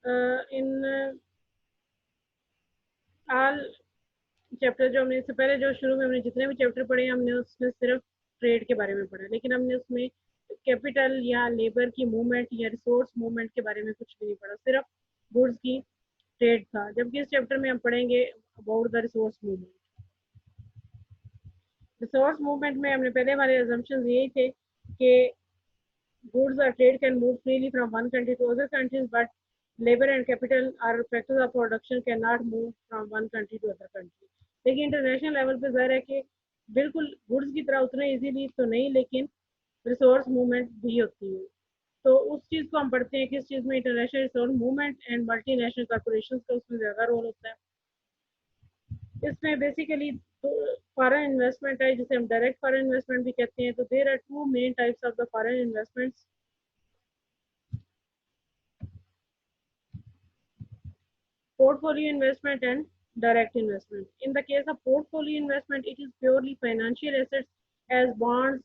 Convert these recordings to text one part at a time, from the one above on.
इन आल chapter जो हमने इससे पहले जो शुरू में हमने जितने भी चैप्टर पढ़े हैं हमने उसमें सिर्फ ट्रेड के बारे में पढ़ा, लेकिन हमने उसमें कैपिटल या लेबर की मूवमेंट या रिसोर्स मूवमेंट के बारे में कुछ भी नहीं पढ़ा, सिर्फ गुड्स की ट्रेड था। जबकि इस चैप्टर में हम पढ़ेंगे about the resource movement. Resource movement में हमने पहले हमारे assumptions यही थे कि goods or trade can move freely from one country to other countries, but labor and capital are factors of production cannot move from one country to other country. लेकिन international level पे ज़ाहिर है कि बिल्कुल goods की तरह उतने easily तो नहीं, लेकिन रिसोर्स मूवमेंट भी होती है। तो उस चीज़ को हम पढ़ते हैं, किस चीज़ में international resource movement and multinational corporation का उसमें ज़्यादा रोल होता है। इसमें बेसिकली फॉरेन इन्वेस्टमेंट है, जिसे हम डायरेक्ट फॉरेन इन्वेस्टमेंट भी कहते हैं। तो there are two main types of the foreign investments, portfolio investment and direct investment. In the case of portfolio investment, it is purely financial assets as bonds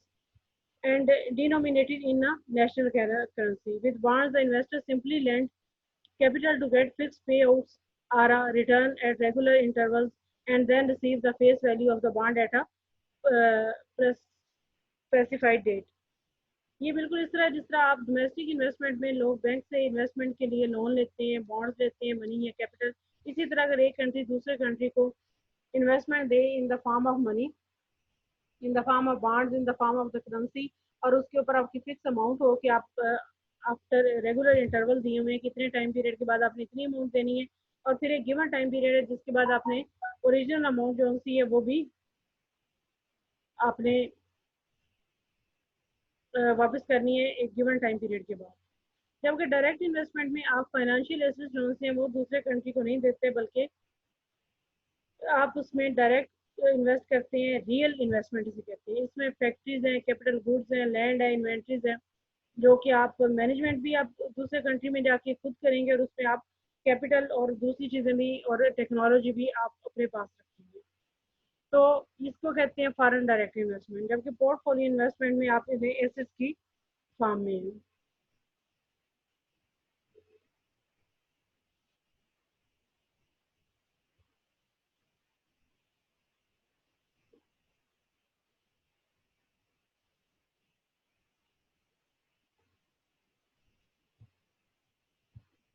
and denominated in a national currency. With bonds, the investor simply lend capital to get fixed payouts or a return at regular intervals and then receive the face value of the bond at a specified date. ये बिल्कुल इस तरह जिस तरह आप domestic investment में लोग bank से इन्वेस्टमेंट के लिए लोन लेते हैं, बॉन्ड्स लेते हैं, मनी या कैपिटल, इसी तरह अगर एक कंट्री दूसरे कंट्री को investment they in the form of money, in the form of bonds, in the form of the currency, और उसके ऊपर आपकी फिक्स अमाउंट हो कि आप आफ्टर रेगुलर इंटरवल दिए हुए हैं, कितने टाइम पीरियड के बाद आपने इतनी अमाउंट देनी है, और फिर एक गिवन टाइम पीरियड है जिसके बाद आपने ओरिजिनल अमाउंट जो सी है वो भी आपने वापस करनी है एक गिवन टाइम पीरियड के बाद। जबकि डायरेक्ट इन्वेस्टमेंट में आप फाइनेंशियल एसेट्स जो हैं वो दूसरे कंट्री को नहीं देते, बल्कि आप उसमें डायरेक्ट इन्वेस्ट करते हैं, रियल इन्वेस्टमेंट इसे कहते हैं। इसमें फैक्ट्रीज हैं, कैपिटल गुड्स हैं, लैंड है, इन्वेंट्रीज हैं, जो कि आप मैनेजमेंट भी आप दूसरे कंट्री में जाके खुद करेंगे, और उसमें आप कैपिटल और दूसरी चीज़ें भी और टेक्नोलॉजी भी आप अपने पास रखेंगे। तो इसको कहते हैं फॉरेन डायरेक्ट इन्वेस्टमेंट। जबकि पोर्टफोलियो इन्वेस्टमेंट में आप इन्हें एसेट्स की फॉर्म में है।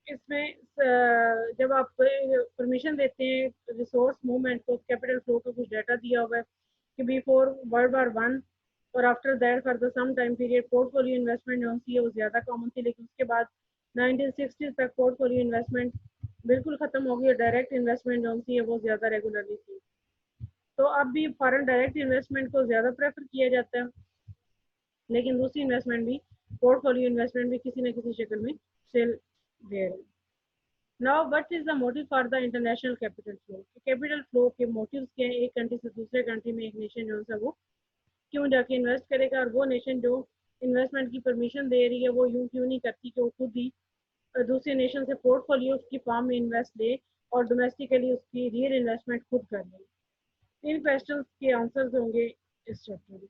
इसमें जब आप परमिशन देते हैं रिसोर्स मूवमेंट को, कैपिटल फ्लो का कुछ डाटा दिया हुआ है कि बिफोर वर्ल्ड वार 1 और after that for the some time period portfolio investment जो सी है वो ज़्यादा कॉमन थी, लेकिन उसके बाद 1960 तक पोर्टफोलियो इन्वेस्टमेंट बिल्कुल ख़त्म हो गई और डायरेक्ट इन्वेस्टमेंट जो सी है वो ज़्यादा रेगुलरली थी। तो अब भी फॉरेन डायरेक्ट इन्वेस्टमेंट को ज़्यादा प्रेफर किया जाता है, लेकिन दूसरी इन्वेस्टमेंट भी, पोर्टफोलियो इन्वेस्टमेंट भी किसी न किसी शक्ल में सेल देर है। Now what is the motive for the international capital flow? Capital flow के मोटिव्स क्या हैं? एक कंट्री से दूसरे कंट्री में एक नेशन जो है वो क्यों जाके इन्वेस्ट करेगा, और वो नेशन जो इन्वेस्टमेंट की परमिशन दे रही है वो यूं क्यों नहीं करती कि वो खुद ही दूसरे नेशन से पोर्टफोलियो की फॉर्म में इन्वेस्ट ले और डोमेस्टिकली उसकी रियल इन्वेस्टमेंट खुद कर ले। इन क्वेश्चंस के आंसर्स होंगे इस चैप्टर में।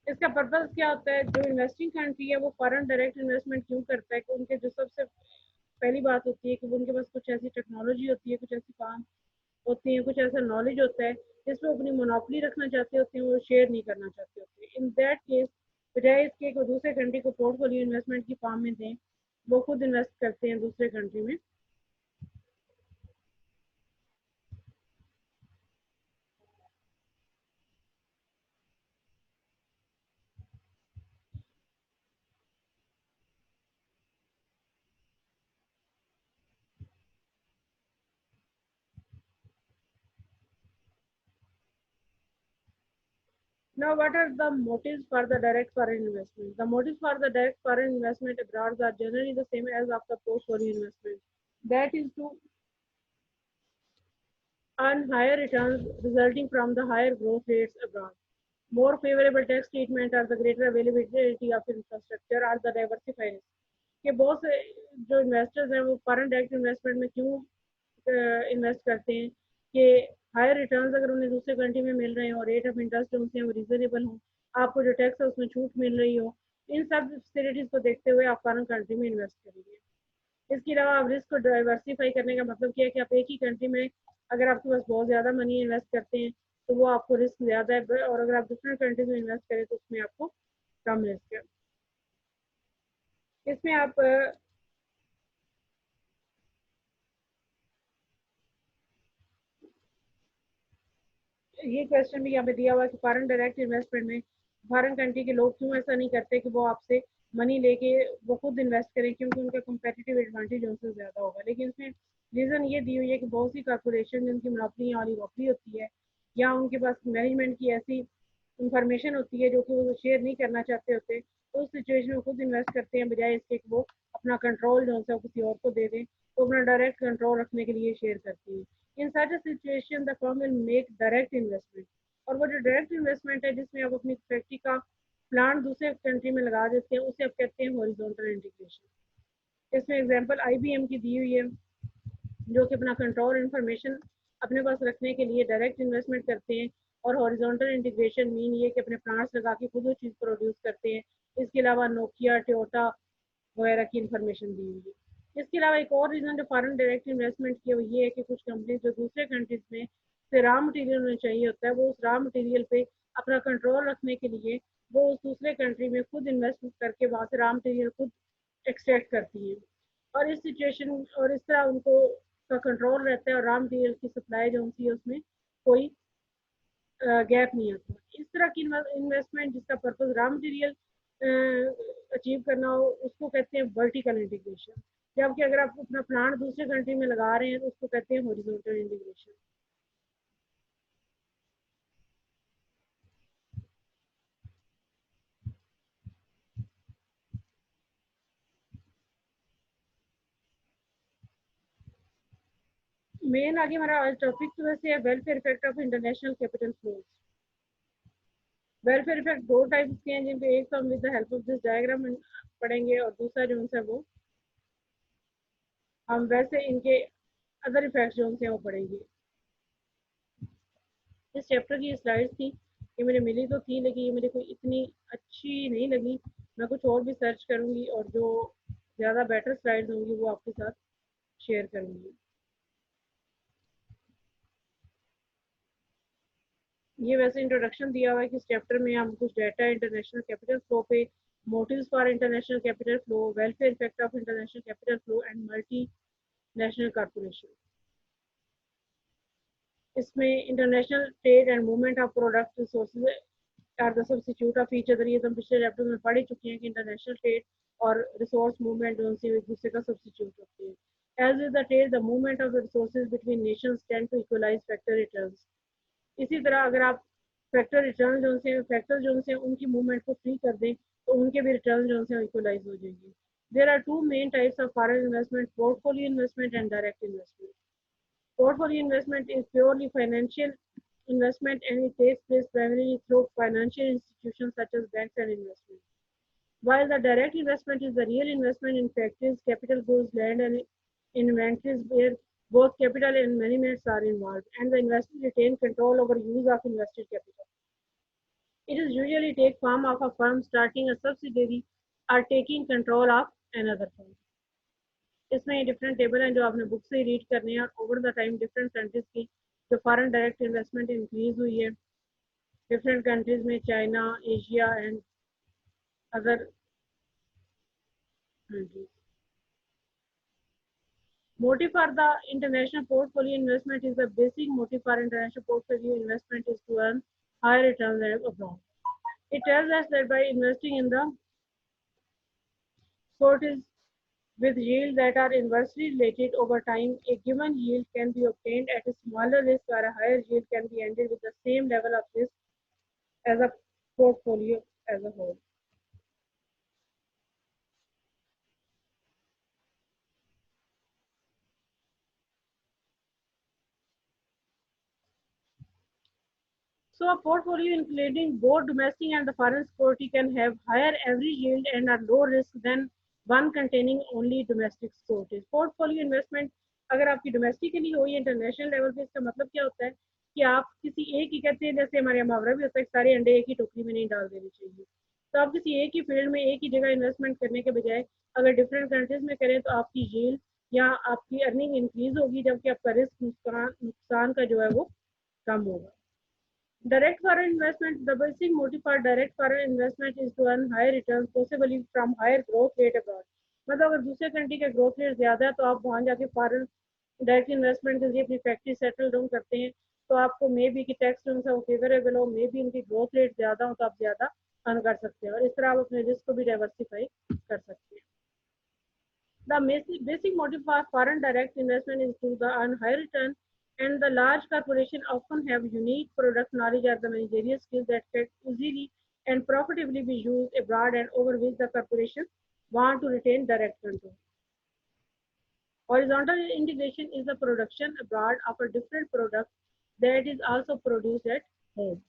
इसका पर्पस क्या होता है? जो इन्वेस्टिंग कंट्री है वो फॉरेन डायरेक्ट इन्वेस्टमेंट क्यों करता है? कि उनके जो सबसे पहली बात होती है कि उनके पास कुछ ऐसी टेक्नोलॉजी होती है, कुछ ऐसी काम होती है, कुछ ऐसा नॉलेज होता है जिसमें अपनी मोनोपोली रखना चाहते होते हैं, वो शेयर नहीं करना चाहते होते। इन दैट केस बजाय इसके को दूसरे कंट्री को पोर्टफोलियो इन्वेस्टमेंट की फॉर्म में दें, वो खुद इन्वेस्ट करते हैं दूसरे कंट्री में। Now, what are the motives for the direct foreign investment? The motives for the direct foreign investment abroad are generally the same as of the portfolio investment. That is to earn higher returns resulting from the higher growth rates abroad. More favorable tax treatment or the greater availability of infrastructure or the diversified risk. कि बहुत से जो investors हैं वो foreign direct investment में क्यों invest करते हैं कि हायर रिटर्न्स अगर उन्हें दूसरे कंट्री में मिल रहे हैं और रेट ऑफ इंटरेस्ट जो उनसे वो रीजनेबल हो, आपको जो टैक्स है उसमें छूट मिल रही हो, इन सब फैसिलिटीज को देखते हुए आप फॉरेन कंट्री में इन्वेस्ट करेंगे। इसके अलावा आप रिस्क को डाइवर्सिफाई करने का मतलब क्या है कि आप एक ही कंट्री में अगर आपके पास बहुत ज़्यादा मनी इन्वेस्ट करते हैं तो वो आपको रिस्क ज़्यादा है, और अगर आप डिफरेंट कंट्रीज में इन्वेस्ट करें तो उसमें आपको कम रिस्क है। इसमें आप ये क्वेश्चन भी यहाँ पे दिया हुआ है कि फॉरेन डायरेक्ट इन्वेस्टमेंट में फॉरेन कंट्री के लोग क्यों ऐसा नहीं करते कि वो आपसे मनी लेके वो खुद इन्वेस्ट करें, क्योंकि उनका कंपेटिटिव एडवांटेज उनसे ज़्यादा होगा। लेकिन इसमें रीज़न ये दी हुई है कि बहुत सी कॉरपोरेशन जिनकी मोनोपोली या ओलिगोपोली होती है, या उनके पास मैनेजमेंट की ऐसी इंफॉर्मेशन होती है जो कि वो शेयर नहीं करना चाहते होते, तो उस सिचुएशन में खुद इन्वेस्ट करते हैं बजाय इसके कि वो अपना कंट्रोल जो है किसी और को दे दें, तो अपना डायरेक्ट कंट्रोल रखने के लिए शेयर करती है। In such a situation the firm will make direct investment. और वो जो डायरेक्ट इन्वेस्टमेंट है जिसमें आप अपनी फैक्ट्री का प्लांट दूसरे कंट्री में लगा देते हैं, उसे आप कहते हैं हॉरिजॉन्टल इंटीग्रेशन। इसमें एग्जांपल आईबीएम की दी हुई है, जो कि अपना कंट्रोल इंफॉर्मेशन अपने पास रखने के लिए डायरेक्ट इन्वेस्टमेंट करते हैं, और हॉरिजॉन्टल इंटीग्रेशन मीन ये कि अपने प्लांट्स लगा के खुद वो चीज़ प्रोड्यूस करते हैं। इसके अलावा नोकिया, टोयोटा वगैरह की इंफॉर्मेशन दी हुई है। इसके अलावा एक और रीज़न जो फॉरेन डायरेक्ट इन्वेस्टमेंट की वो ये है कि कुछ कंपनी जो दूसरे कंट्रीज में से रॉ मटेरियल उन्हें चाहिए होता है, वो उस रॉ मटेरियल पे अपना कंट्रोल रखने के लिए वो उस दूसरे कंट्री में खुद इन्वेस्ट करके वहाँ से रॉ मटेरियल खुद एक्सट्रैक्ट करती है, और इस सिचुएशन और इस तरह उनको का कंट्रोल रहता है, और रॉ मटेरियल की सप्लाई जो होती है उसमें कोई गैप नहीं आता। इस तरह की इन्वेस्टमेंट जिसका पर्पज रॉ मटेरियल अचीव करना हो उसको कहते हैं वर्टिकल इंटीग्रेशन, जबकि अगर आप अपना प्लांट दूसरे कंट्री में लगा रहे हैं तो उसको कहते हैं हॉरिजॉन्टल इंटीग्रेशन। मेन आगे हमारा आज टॉपिक तो वैसे है welfare effect of international capital flows. Welfare effect दो टाइप्स के हैं, जिनपे एक तो हम with the help of this diagram पढ़ेंगे, और दूसरा जो है वो हम वैसे इनके अदर इफेक्ट्स जो हैं वो पढ़ेंगे। इस चैप्टर की स्लाइड्स थी, ये मुझे मिली तो थी लेकिन ये मुझे कोई इतनी अच्छी नहीं लगी। मैं कुछ और भी सर्च करूँगी और जो ज़्यादा बेटर स्लाइड्स होंगी वो आपके साथ शेयर करूँगी। ये वैसे इंट्रोडक्शन दिया हुआ है कि इस चैप्टर में हम कुछ डाटा इंटरनेशनल कैपिटल फ्लो पे, motives for international capital flow, welfare effect of international capital flow and multi national corporation. इसमें international trade and movement of product resources are the substitute of each other. ये तो हम पिछले chapter में पढ़ ही चुके हैं कि इंटरनेशनल ट्रेड और रिसोर्स मूवमेंट जो उनसे एक दूसरे का सब्स्टिट्यूट होते हैं। As is the trade the movement of the resources between nations tend to equalize factor returns. इसी तरह अगर आप फैक्टर रिटर्न जो से फैक्टर जो से उनकी मूवमेंट को फ्री कर दें तो उनके भी रिटर्न जो से इक्वलाइज हो जाएंगे। There are two main types of foreign investment, portfolio investment and direct investment. Portfolio investment is purely financial investment, and it takes place primarily through financial institutions such as banks and investments. While the direct investment is the real investment in factories, capital goods, land, and inventories where both capital and money are involved, and the investor retain control over use of invested capital. It is usually take form of a firm starting a subsidiary or taking control of another firm. इसमें different table हैं जो आपने book से ही read करने हैं, और over the time different countries की जो फॉरेन डायरेक्ट इन्वेस्टमेंट इंक्रीज हुई है डिफरेंट कंट्रीज में, China, Asia and other countries. Motive for the international portfolio investment is the basic motive for international portfolio investment is to earn higher returns than abroad. It tells us that by investing in the securities with yields that are inversely related over time, a given yield can be obtained at a smaller risk, or a higher yield can be ended with the same level of risk as a portfolio as a whole. So a portfolio including both domestic and the foreign security can have higher average yield and a low risk than one containing only domestic securities. Portfolio investment अगर आपकी domestically हो या international level पे, इसका मतलब क्या होता है कि आप किसी एक ही, कहते हैं जैसे हमारे मुहावरा भी होता है, सारे अंडे एक ही टोकरी में नहीं डाल देने चाहिए। तो आप किसी एक ही फील्ड में एक ही जगह इन्वेस्टमेंट करने के बजाय अगर डिफरेंट कंट्रीज में करें तो आपकी यील्ड या आपकी अर्निंग इंक्रीज होगी, जबकि आपका रिस्क नुकसान का जो है वो कम होगा। Direct foreign investment, the basic motive for direct foreign investment is to earn higher returns, possibly from higher growth rate abroad. मतलब अगर दूसरे कंट्री का ग्रोथ रेट ज्यादा है तो आप वहाँ जाके फॉरेन डायरेक्ट इन्वेस्टमेंट के जरिए अपनी फैक्ट्री सेटल डाउन करते हैं, तो आपको मे बी कि टैक्स टर्म्स है वो फेवरेबल हो, मे बी उनकी ग्रोथ रेट ज्यादा हो तो आप ज्यादा अर्न कर सकते हैं, और इस तरह आप अपने रिस्क को भी डाइवर्सिफाई कर सकते हैं। The basic motive for foreign direct investment is to earn high return, and the large corporations often have unique product knowledge or the managerial skills that can easily and profitably be used abroad, and over which the corporations want to retain direct control. Horizontal integration is the production abroad of a different product that is also produced at home.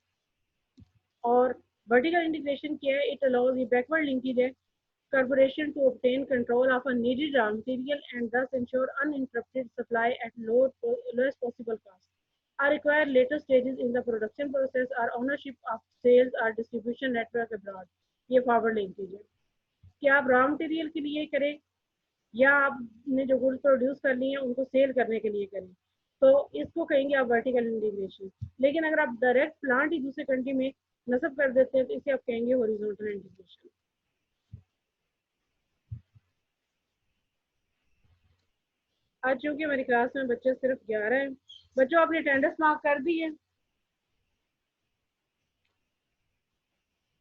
और vertical integration क्या है? It allows the backward linkage corporation to obtain control of a needed raw material and thus ensure uninterrupted supply at lowest possible cost. Are required later stages in the production process or ownership of sales or distribution network abroad. ये forward linkage है कि आप raw material के लिए करें या आपने जो गुड्स प्रोड्यूस कर लिए हैं उनको सेल करने के लिए करें, तो इसको कहेंगे आप वर्टिकल इंटीग्रेशन। लेकिन अगर आप डायरेक्ट प्लांट ही दूसरे कंट्री में नस्ब कर देते हैं तो इसे आप कहेंगे हॉरिजॉन्टल इंटीग्रेशन। आज चूंकि हमारी क्लास में बच्चे सिर्फ 11 हैं, बच्चों आपने अटेंडेंस मार्क कर दी है?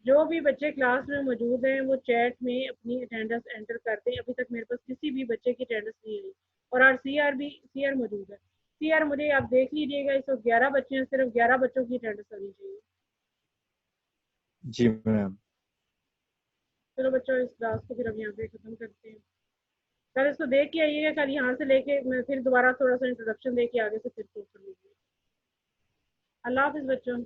जो भी बच्चे क्लास में मौजूद हैं वो चैट में अपनी अटेंडेंस एंटर कर दें। अभी तक मेरे पास किसी भी बच्चे की अटेंडेंस नहीं आई, और आज सीआर मौजूद है। सीआर मुझे आप देख लीजिएगा, इस वक्त 11 बच्चे हैं, सिर्फ 11 बच्चों की अटेंडेंस आनी चाहिए। जी मैम। चलो बच्चों इस क्लास को फिर अब यहाँ पे खत्म करते हैं। कल इसको देख के आइएगा, कल यहाँ से लेके मैं फिर दोबारा थोड़ा सा इंट्रोडक्शन दे के आगे से फिर कर लीजिए। अल्लाह हाफिज बच्चों।